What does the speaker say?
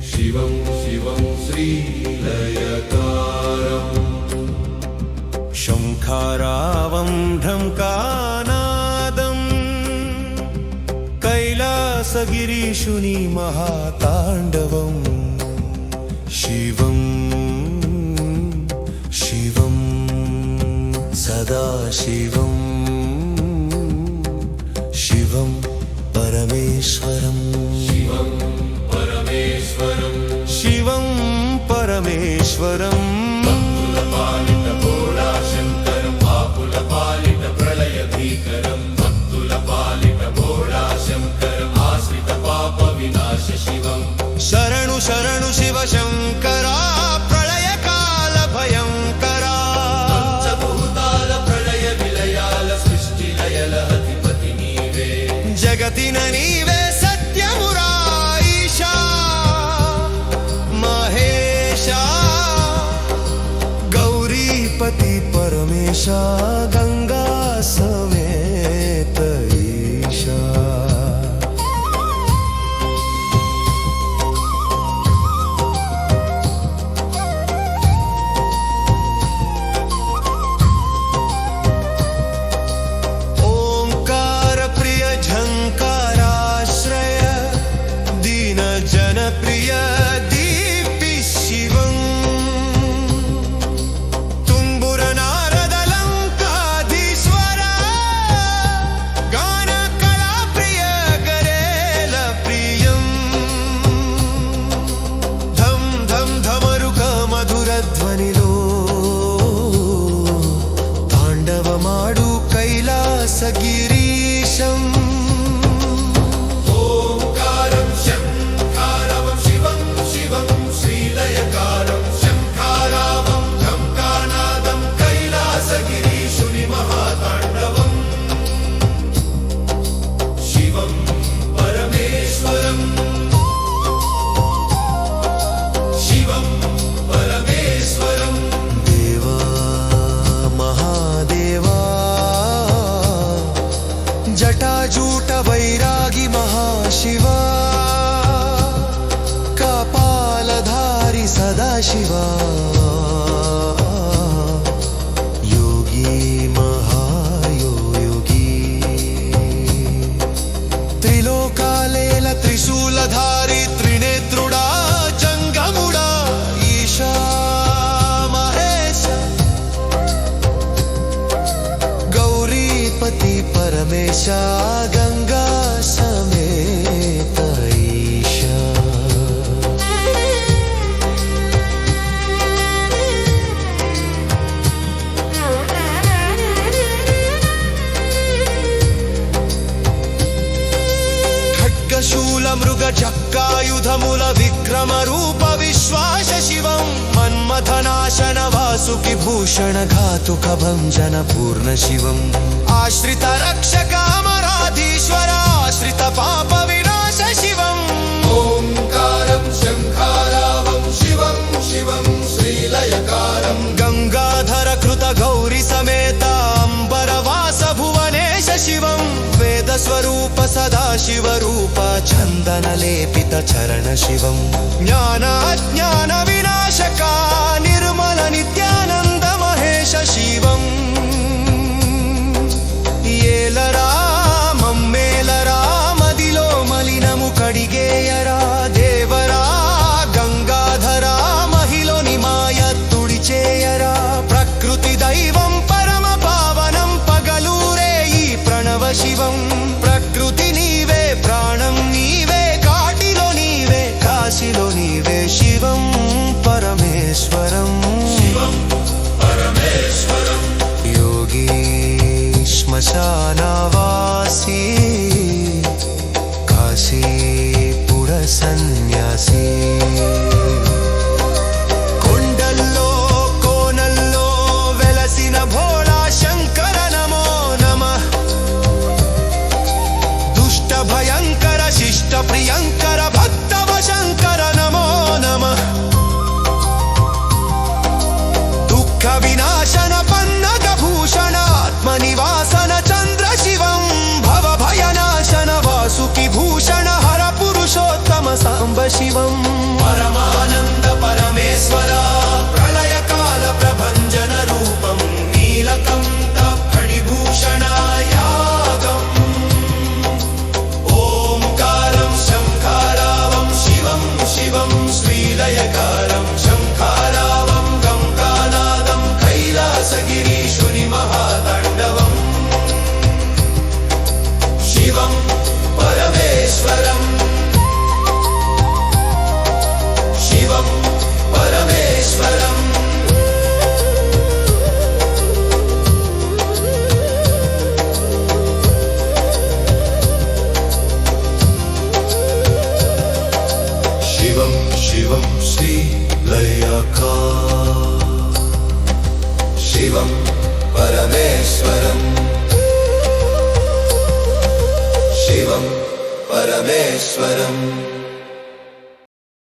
शिवं शिवं श्रीलयकारं शंखारावं ढंकानादं कैलासगिरीशुनि महाताण्डवं शिवं शिवं सदा शिवं शिवं परमेश्वरम् शिवं परमेश्वरं शिवं परमेश्वरम् भक्तुलपालितभोळाशङ्करं आकुलपालितप्रलयभीकरं भक्तुलपालितभोळाशङ्करम् आश्रितपापविनाश शिवं शरणु शरणु शिव शङ्करा प्रलयकाल भयङ्करा पञ्चभूतालप्रलयविलयाल सृष्टिलयलहधिपति नीवे जगति न नीवे सत्यमुराईशा महेशा गौरीपति परमेशा गंगा समेत ईशा ओंकार प्रिय झंकाराश्रय दीन जन प्रिय दीप्ति शिवं तुम्बुर नारद लंकाधीश्वर गान कला प्रिय गरेल प्रियं धम धम धमरुक मधुर ध्वनिलो तांडवमाडु कैलासगिरीशम् ओंकारं शङ्खारावं शिवं शिवं श्रीलयकारं शङ्खारावं ढंकानादं कैलासगिरीशुनि महाताण्डवम् शिवं परमेश्वरम् शिवं परमेश्वरम् देवा महादेवा जटाजूट वैरागी महाशिवा कपालधारी सदाशिवा योगी महायोगी त्रिलोकालेल त्रिशूलधारी त्रिनेत्रुडा जंगमुडा ईशा महेश गौरीपति परमेशा गंगा समेत ईशा खड्गशूल मृग चक्रायुधमुल विक्रम रूप विश्वास शिवं मन्मथनाशन वासुकि भूषण घातुक भञ्जन पूर्ण शिवम् आश्रित रक्षक अमराधीश्वर आश्रित पाप विनाश शिवम् ओंकारं शङ्खारावं शिवं शिवं श्रीलयकारं गंगाधर कृत गौरी समेत अंबरवास भुवनेश शिवं वेद स्वरूप सदा शिव रूप चंदन लेपित चरण शिवं ज्ञान अज्ञान विनाशका निर्मल नित्यानंद महेश शिवं येलरा मम्मेलरा मदिलो मलिनमु कडिगेयरा देवरा गंगाधरा महिलो निमाय तुडिचेयरा प्रकृति दैवं परम पावनं पगलूरे ई प्रणव शिवं प्रकृति नीवे प्राणं नीवे काटिलो नीवे काशिलो नीवे शिवम् అంబ శివం పరమానంద పరమేశ్వర ప్రళయకాల ప్రభంజన రూపం నీలకంఠ ఫణిభూషణ యాగం ఓంకారం శంఖారావం శివం శివం శ్రీలయకారం శంఖారావం గంగానాదం కైలాసగిరీశుని మహాతాండవం శివం పరమేశ్వరం శివం పరమేశ్వరం శివం శివం శ్రీలయకా శివం పరమేశ్వరం శివం పరమేశ్వరం